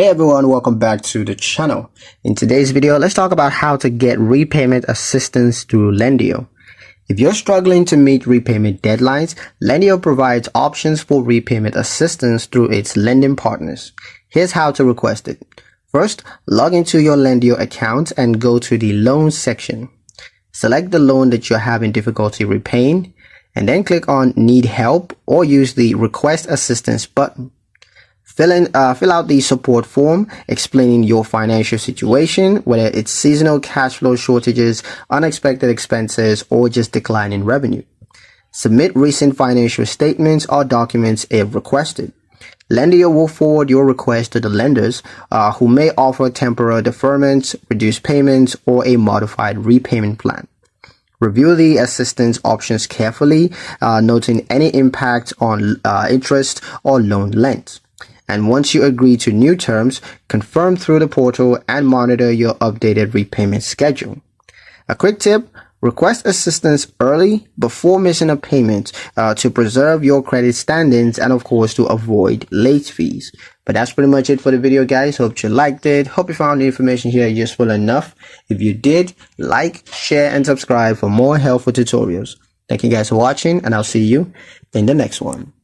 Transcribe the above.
Hey everyone, welcome back to the channel. In today's video, let's talk about how to get repayment assistance through Lendio. If you're struggling to meet repayment deadlines, Lendio provides options for repayment assistance through its lending partners. Here's how to request it. First, log into your Lendio account and go to the loans section. Select the loan that you're having difficulty repaying, and then click on Need Help or use the Request Assistance button. Fill out the support form explaining your financial situation, whether it's seasonal cash flow shortages, unexpected expenses, or just declining revenue. Submit recent financial statements or documents if requested. Lendio will forward your request to the lenders who may offer temporary deferments, reduced payments, or a modified repayment plan. Review the assistance options carefully, noting any impact on interest or loan length. And once you agree to new terms, confirm through the portal and monitor your updated repayment schedule. A quick tip, request assistance early before missing a payment to preserve your credit standings and of course to avoid late fees. But that's pretty much it for the video, guys. Hope you liked it. Hope you found the information here useful enough. If you did, like, share, and subscribe for more helpful tutorials. Thank you guys for watching, and I'll see you in the next one.